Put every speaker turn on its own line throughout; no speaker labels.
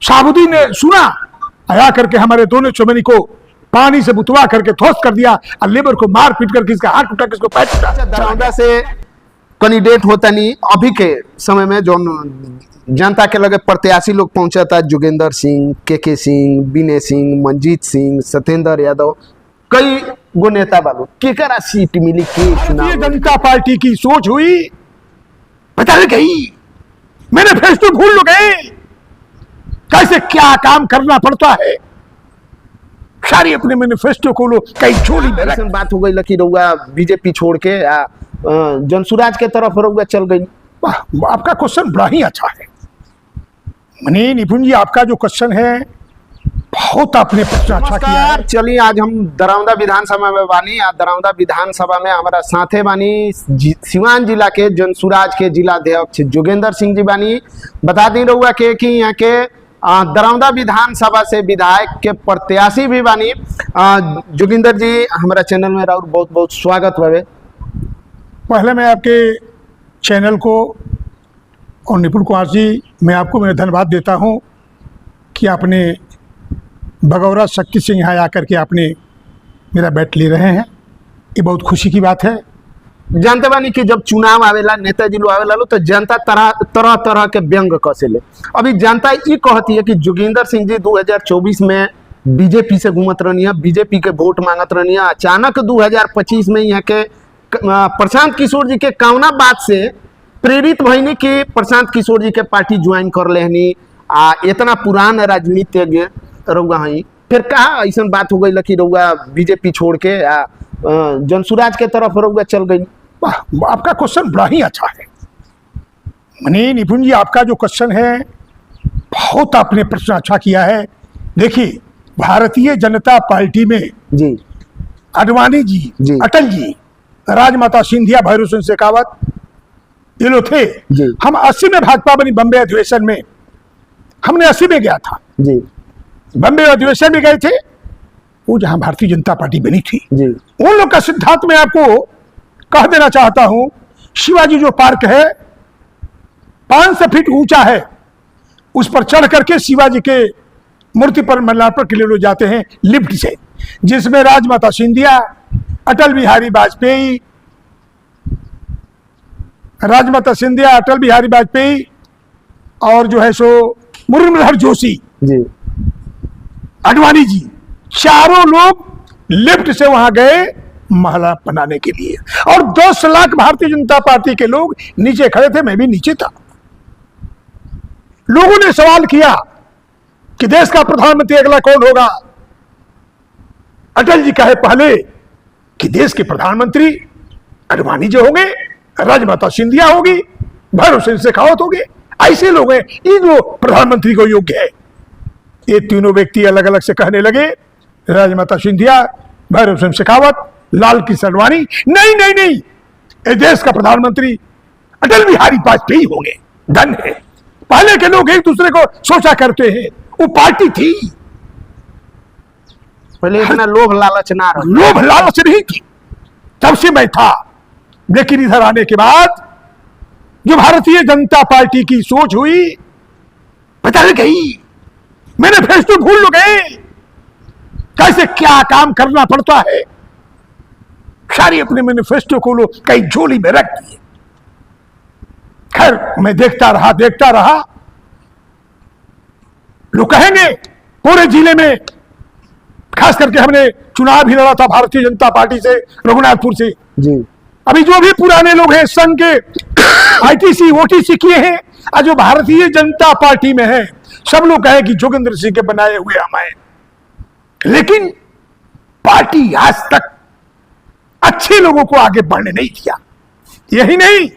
शाहबुद्दीन ने सुना, आया करके हमारे दोनों चुमनी को पानी से बुतवा करके ध्वस्त कर दिया और लेबर को मार पीट कर किसका हाथ टूटा, किसको पैर टूटा।
दरौंदा से कैंडिडेट होता नहीं अभी के समय में जो जनता के लगे प्रत्याशी लोग पहुंचा था, जोगेंद्र सिंह, के सिंह, विनय सिंह, मंजीत सिंह, सत्येंद्र यादव, कई गो नेता बाबू केकरा सीट मिली के चुनाव।
भारतीय जनता पार्टी की सोच हुई बदल गई, मैनिफेस्टो भूल गए, कैसे क्या काम करना पड़ता है, सारी अपने मैनिफेस्टो को लो कई झोली में रख।
बात हो गई कि रउआ बीजेपी छोड़ के जनसुराज के तरफ रउआ चल गई।
आपका क्वेश्चन बड़ा ही अच्छा है मनी निपुण जी, आपका जो क्वेश्चन है बहुत आपने प्रश्न अच्छा किया है।
चलिए आज हम दरौंदा विधानसभा में बानी, दरौंदा विधानसभा में हमारा साथे बानी सिवान जिला के जनसुराज के जिला अध्यक्ष जोगेंद्र सिंह जी बानी। बता दी रहुआ के कि यहाँ के दरौंदा विधानसभा से विधायक के प्रत्याशी भी बानी। जोगिंदर जी हमारा चैनल में राउर बहुत बहुत स्वागत बावे।
पहले मैं आपके चैनल को और निपुण कुमार जी, मैं आपको मेरा धन्यवाद देता हूं कि आपने बगौरा शक्ति सिंह यहाँ आकर के आपने मेरा बैट ले रहे हैं, ये बहुत खुशी की बात है।
जानते बानी कि जब चुनाव आवेला, नेताजी लोग आवेला लो तो जनता तरह तरह के व्यंग कसेले। अभी जनता ये कहती है कि जोगिंदर सिंह जी 2024 में बीजेपी से घूमत रहनी है, बीजेपी के वोट मांगत रहनी है, अचानक 2025 में यहाँ के प्रशांत किशोर जी के कौना बात से प्रेरित भईनी कि प्रशांत किशोर जी के पार्टी ज्वाइन कर लेनी। इतना पुरान राजनीतिज्ञ रउआ हई, फिर कहा ऐसा बात हो गई कि रउआ बीजेपी छोड़ के जनसुराज के तरफ रउआ चल गई।
आपका क्वेश्चन बड़ा ही अच्छा है मनी निपुण जी, आपका जो क्वेश्चन है बहुत आपने प्रश्न अच्छा किया है। देखिए भारतीय जनता पार्टी में
जी
आडवाणी जी, अटल जी, राजमाता सिंधिया, भैरव सिंह शेखावत, ये लोग थे। हम 80 में भाजपा बनी, बम्बे अधिवेशन में हमने 80 में गया था
जी,
बम्बे अधिवेशन में गए थे, वो जहां भारतीय जनता पार्टी बनी थी
जी।
उन लोग का सिद्धांत मैं आपको कह देना चाहता हूं। शिवाजी जो पार्क है 500 फीट ऊंचा है, उस पर चढ़ करके शिवाजी के मूर्ति पर मल्यार्पण के लिए लोग जाते हैं लिफ्ट से, जिसमें राजमाता सिंधिया, अटल बिहारी वाजपेयी, अटल बिहारी वाजपेयी और जो है सो मुरलीधर जोशी
जी,
आडवाणी जी, चारों लोग लिफ्ट से वहां गए महला बनाने के लिए, और 10 लाख भारतीय जनता पार्टी के लोग नीचे खड़े थे, मैं भी नीचे था। लोगों ने सवाल किया कि देश का प्रधानमंत्री अगला कौन होगा। अटल जी कहे पहले कि देश के प्रधानमंत्री आडवाणी जी होंगे, राजमाता सिंधिया होगी, भैरव सिंह शेखावत होंगे, ऐसे लोग हैं, इन लोग प्रधानमंत्री को योग्य है। ये तीनों व्यक्ति अलग अलग से कहने लगे, राजमाता सिंधिया, भैरव सिंह शेखावत, लाल कृष्ण आडवाणी, नहीं नहीं नहीं, ये देश का प्रधानमंत्री अटल बिहारी वाजपेयी होंगे। धन है, पहले के लोग एक दूसरे को सोचा करते हैं, वो पार्टी थी,
पहले इतना लोभ लालच ना रहा।
लोभ लालच नहीं थी, तब से मैं था। लेकिन इधर आने के बाद जो भारतीय जनता पार्टी की सोच हुई बदल गई, मैनिफेस्टो भूल गए, कैसे क्या काम करना पड़ता है, सारी अपने मैनिफेस्टो को लो कई झोली में रख दिए। खैर मैं देखता रहा, लोग कहेंगे पूरे जिले में, खास करके हमने चुनाव भी लड़ा था भारतीय जनता पार्टी से रघुनाथपुर से
जी।
अभी जो भी पुराने लोग हैं संघ के आईटीसी ओटीसी किए हैं, आज जो भारतीय जनता पार्टी में है, सब लोग कहे कि जोगेंद्र सिंह के बनाए हुए हम आए, लेकिन पार्टी आज तक अच्छे लोगों को आगे बढ़ने नहीं दिया। यही नहीं,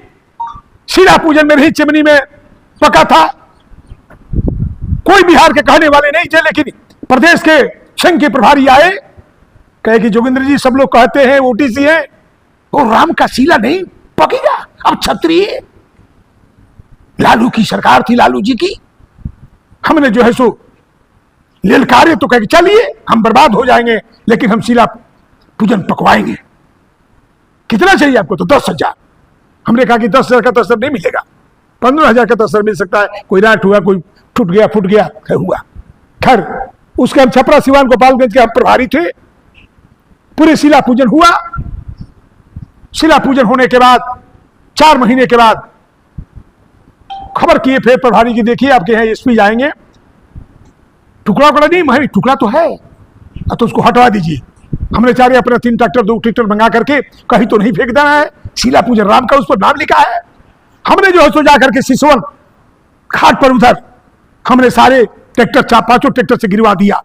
शिला पूजन में भी चिमनी में पका था, कोई बिहार के कहने वाले नहीं थे, लेकिन प्रदेश के संघ के प्रभारी आए, कहे कि जोगेंद्र जी सब लोग कहते हैं ओटीसी है, और राम का शीला नहीं पकेगा, अब छत्री है। लालू की सरकार थी, लालू जी की, हमने जो है सो ललकारे तो कहे चलिए हम बर्बाद हो जाएंगे, लेकिन हम शीला पूजन पकवाएंगे। कितना चाहिए आपको? तो 10,000। हमने कहा कि 10,000 का तस्वर नहीं मिलेगा, 15,000 का तस्वर मिल सकता है। कोई राट हुआ, कोई टूट गया फूट गया हुआ। खैर उसके हम छपरा सिवान गोपालगंज के हम प्रभारी थे। पूरे शिला पूजन हुआ। शिला पूजन होने के बाद 4 महीने के बाद खबर किए फिर प्रभारी की, देखिए आपके यहाँ एसपी जाएंगे, टुकड़ा उकड़ा नहीं हमारी टुकड़ा तो है तो उसको हटवा दीजिए। हमने चाहे अपना 3 ट्रैक्टर 2 ट्रैक्टर मंगा करके कहीं तो नहीं फेंक देना है। शिला पूजन राम का उस पर नाम लिखा है। हमने जो है सो जा करके सिसवन घाट पर उधर हमने सारे ट्रैक्टर 5 ट्रैक्टर से गिरवा दिया।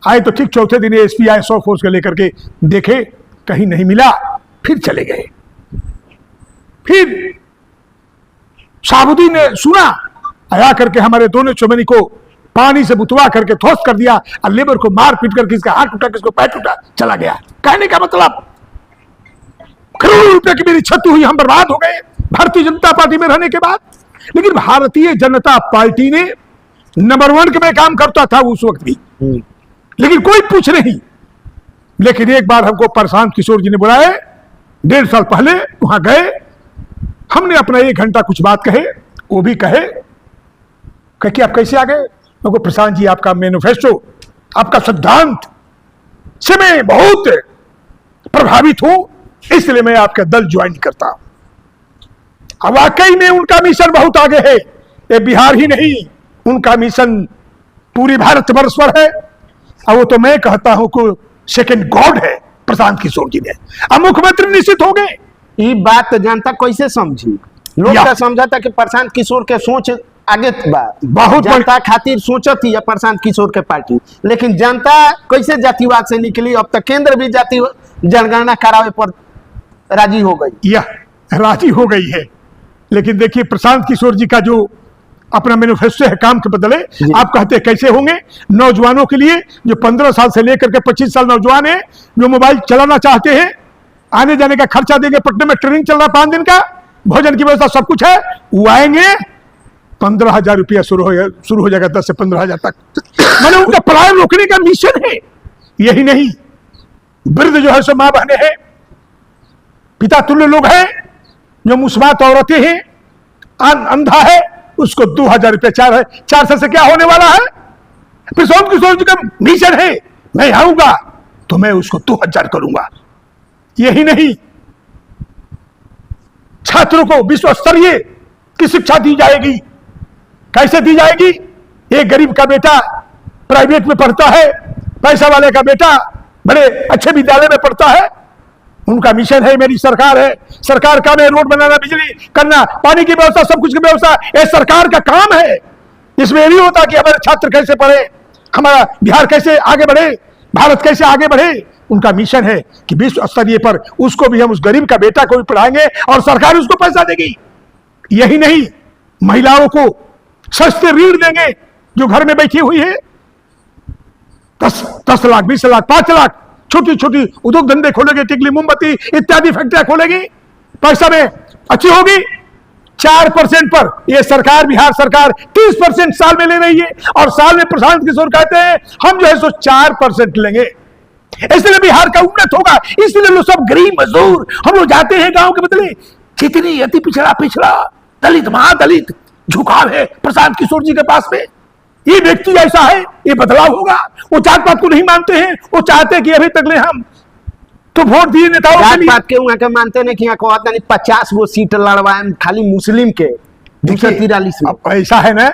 आए तो ठीक चौथे दिन एसपी आए 100 फोर्स के लेकर के, देखे कहीं नहीं मिला, फिर चले गए। फिर साबुद्दीन ने सुना, आया करके हमारे दोनों चौबनी को पानी से बुतवा करके ध्वस्त कर दिया और लेबर को मार पीट करके इसका हाथ टूटा, किसको पैर टूटा, चला गया। कहने का मतलब करोड़ों रुपए की मेरी क्षति हुई, हम बर्बाद हो गए भारतीय जनता पार्टी में रहने के बाद। लेकिन भारतीय जनता पार्टी ने नंबर 1 के में काम करता था उस वक्त भी, लेकिन कोई पूछ नहीं। लेकिन एक बार हमको प्रशांत किशोर जी ने बुलाए, 1.5 साल पहले वहां गए, हमने अपना 1 घंटा कुछ बात कहे, वो भी कहे कि आप कैसे आ गए। मैं प्रशांत जी आपका मैनिफेस्टो, आपका सिद्धांत से मैं बहुत प्रभावित हूं, इसलिए मैं आपका दल ज्वाइन करता हूं। अब वाकई में उनका मिशन बहुत आगे है। ये बिहार ही नहीं, उनका मिशन पूरी भारतवर्ष पर है। और वो तो मैं कहता हूं कि सेकंड गॉड है प्रशांत किशोर जी ने। अब मुख्यमंत्री निश्चित हो गए।
ये बात जनता कैसे समझी? लोग का समझा था कि प्रशांत किशोर के सोच आगे बा,
बहुत
जनता खातिर सोचत ही प्रशांत किशोर के पार्टी। लेकिन जनता कैसे जातिवाद से निकली? अब तक केंद्र भी जाति जनगणना करावे पर राजी हो गई,
यह राजी हो गई है। लेकिन देखिए प्रशांत किशोर जी का जो अपना मैनिफेस्टो है काम के बदले, आप कहते हैं कैसे होंगे? नौजवानों के लिए जो 15 साल से लेकर के 25 साल नौजवान है, जो मोबाइल चलाना चाहते हैं, आने जाने का खर्चा देंगे। पटना में ट्रेनिंग चल रहा 5 दिन का, भोजन की व्यवस्था सब कुछ है, वो आएंगे। 15,000 रुपया शुरू हो जाएगा, 10 से 15,000 तक। मैंने उनका पलायन रोकने का मिशन है। यही नहीं, वृद्ध जो है सो मां बहने हैं, पिता तुल्य लोग हैं, जो मुस्मात औरतें हैं, अंधा है, उसको 2,000 रुपया 400 से क्या होने वाला है? प्रशांत किशोर जी का मिशन है, मैं आऊंगा तो मैं उसको 2,000 करूंगा। यही नहीं, छात्रों को विश्व स्तरीय की शिक्षा दी जाएगी। कैसे दी जाएगी? एक गरीब का बेटा प्राइवेट में पढ़ता है, पैसा वाले का बेटा बड़े अच्छे विद्यालय में पढ़ता है। उनका मिशन है, मेरी सरकार है, सरकार काम है रोड बनाना, बिजली करना, पानी की व्यवस्था, सब कुछ की व्यवस्था, ये सरकार का काम है। इसमें ये नहीं होता कि हमारे छात्र कैसे पढ़े, हमारा बिहार कैसे आगे बढ़े, भारत कैसे आगे बढ़े। उनका मिशन है कि विश्व स्तरीय पर उसको भी, हम उस गरीब का बेटा को भी पढ़ाएंगे और सरकार उसको पैसा देगी। यही नहीं, महिलाओं को सस्ते ऋण देंगे जो घर में बैठी हुई है। 10 लाख, 20 लाख, 5 लाख, छोटी छोटी उद्योग धंधे खोलेगी, टिकली मोमबत्ती इत्यादि फैक्ट्रियां खोलेगी, पैसा में अच्छी होगी। 4% पर यह सरकार, बिहार सरकार 30% साल में ले रही है। और साल में प्रशांत किशोर कहते हैं हम जो है सो 4% लेंगे, इसलिए बिहार का उन्नत होगा। इसलिए लोग सब गरीब मजदूर हम लोग जाते हैं गांव के बदले। जितनी अति पिछड़ा दलित महादलित झुकाव है प्रशांत किशोर जी के पास में। ये व्यक्ति ऐसा है, ये बदलाव होगा। वो जात पात को नहीं मानते हैं, वो चाहते हैं कि अभी तक ले हम तो वोट दिए नेताओं के लिए।
जात के वहां के मानते नहीं कि 50 गो सीट लड़वाए खाली मुस्लिम के 243 में।
अब ऐसा है ना,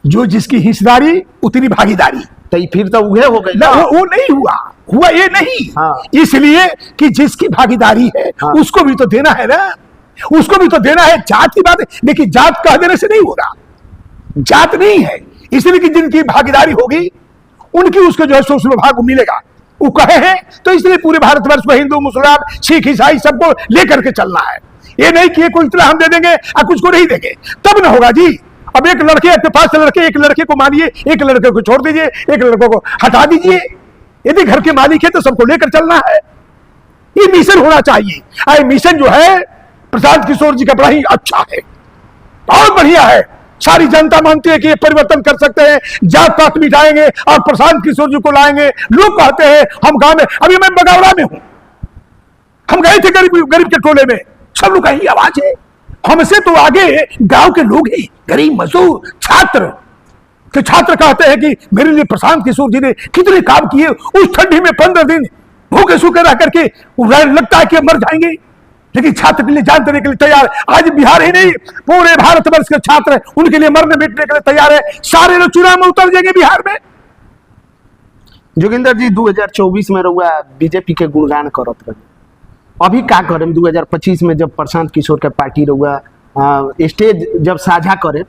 जो जिसकी हिस्सेदारी उतनी भागीदारी,
तो फिर तो वह हो गई ना।
वो नहीं हुआ ये नहीं।
हाँ।
इसलिए कि जिसकी भागीदारी है,
हाँ।
उसको भी तो देना है ना, उसको भी तो देना है। जात की बात है, देखिए जात कह देने से नहीं होगा, जात नहीं है। इसलिए कि जिनकी भागीदारी होगी उनकी उसको जो है सोशल भाग मिलेगा। वो कहे हैं तो इसलिए पूरे भारतवर्ष में हिंदू मुसलमान सिख ईसाई सबको लेकर के चलना है। ये नहीं कि कोई इतना हम दे देंगे और कुछ को नहीं देंगे, तब ना होगा जी। अब एक लड़के के पास लड़के, एक लड़के को मानिए, एक लड़के को छोड़ दीजिए, एक लड़कों को हटा दीजिए। यदि घर के मालिक है तो सबको लेकर चलना है। ये मिशन होना चाहिए। ये मिशन जो है प्रशांत किशोर जी का बड़ा ही अच्छा है, बहुत बढ़िया है। सारी जनता मानती है कि ये परिवर्तन कर सकते हैं, जात पात मिटाएंगे और प्रशांत किशोर जी को लाएंगे। लोग कहते हैं हम गांव में, अभी मैं बगावड़ा में हूं, हम गए थे गरीब के टोले में, सब लोग कहीं आवाज है हमसे तो आगे गांव के लोग ही, गरीब मजदूर छात्र, तो छात्र कहते हैं कि मेरे लिए प्रशांत किशोर जी ने कितने काम किए, उस ठंडी में 15 दिन भूखे सूखे रह करके लगता है कि मर जाएंगे, लेकिन छात्र के लिए जान देने के लिए तैयार। आज बिहार ही नहीं, पूरे भारतवर्ष के छात्र उनके लिए मरने मिटने के लिए तैयार है। सारे लोग चुनाव में उतर जाएंगे बिहार में।
जोगिंदर जी 2024 में रहुआ बीजेपी के गुणगान करत रहे, अभी का करें 2025 में जब प्रशांत किशोर के पार्टी रहुआ स्टेज जब साझा करे,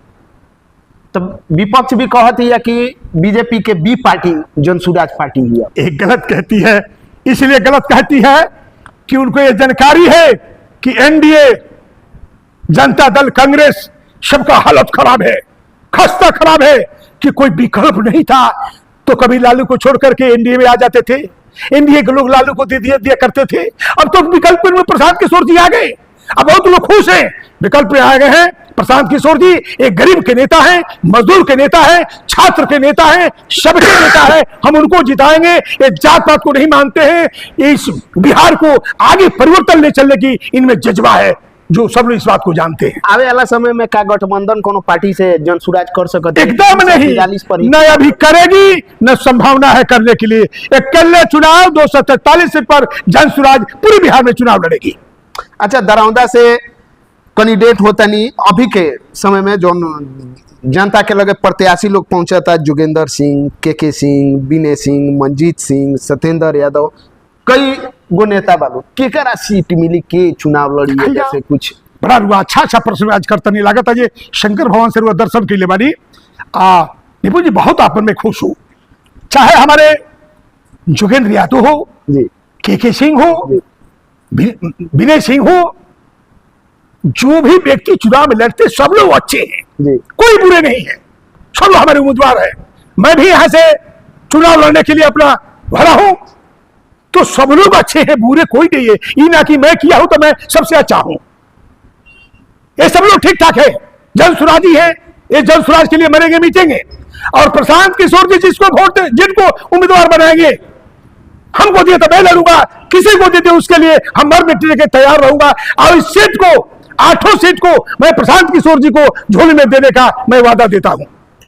तब विपक्ष भी कहती है कि बीजेपी के बी पार्टी जनसुराज पार्टी ही है।
एक गलत कहती है, इसलिए गलत कहती है कि उनको ये जानकारी है कि एनडीए, जनता दल, कांग्रेस सबका हालत खराब है, खस्ता खराब है, कि कोई विकल्प नहीं था तो कभी लालू को छोड़ करके एनडीए में आ जाते थे, एनडीए के लोग लालू को दे दिया करते थे। अब तो विकल्प में प्रशांत किशोर जी आ गए, अब बहुत लोग खुश हैं, विकल्प में आ गए हैं। प्रशांत किशोर जी एक गरीब के नेता हैं, मजदूर के नेता हैं, छात्र के नेता हैं, सबके नेता हैं, हम उनको जिताएंगे। ये जात पात को नहीं मानते हैं, इस बिहार को आगे परिवर्तन ले चलने की इनमें जज्बा है, जो सब लोग इस बात को जानते हैं।
आवे वाला समय में का गठबंधन कोनो पार्टी से जनसुराज कर सकते?
एकदम नहीं, न अभी करेगी न संभावना है करने के लिए। अकेले चुनाव 243 सीट पर जनसुराज पूरे बिहार में चुनाव लड़ेगी।
अच्छा, दरौंदा से कैंडिडेट होता नहीं, अभी के समय में जो जनता के लगे प्रत्याशी लोग पहुंचा था, जोगेंद्र सिंह, के सिंह, विनय सिंह, मंजीत सिंह, सत्येंद्र यादव, कई गो नेता बालू केकरा सीट मिली के चुनाव लड़ी है, जैसे कुछ
बड़ा रुआ अच्छा प्रश्न आज करता नहीं लागत। ये शंकर भवन से रुआ दर्शन के लिए बानी निपुण जी, बहुत आप में खुश हूँ। चाहे हमारे जोगेंद्र यादव हो
जी,
के सिंह हो, विनय सिंह हो, जो भी व्यक्ति चुनाव में लड़ते सब लोग अच्छे हैं
जी,
कोई बुरे नहीं है, सब लोग हमारे उम्मीदवार है। मैं भी यहां से चुनाव लड़ने के लिए अपना भरा हूं, तो सब लोग अच्छे हैं, बुरे कोई नहीं है। ये ना कि मैं किया हूं तो मैं सबसे अच्छा हूं, ये सब लोग ठीक ठाक है, जनसुराजी है, ये जनसुराज के लिए मरेंगे मिटेंगे। और प्रशांत किशोर जी जिसको वोट जिनको उम्मीदवार बनाएंगे, हमको दिए तो मैं लड़ूंगा, किसी को देते उसके लिए हम मर मिटने के तैयार रहूंगा। और इस सीट को, 8 सीट को मैं प्रशांत किशोर जी को झोली में देने का मैं वादा देता हूं।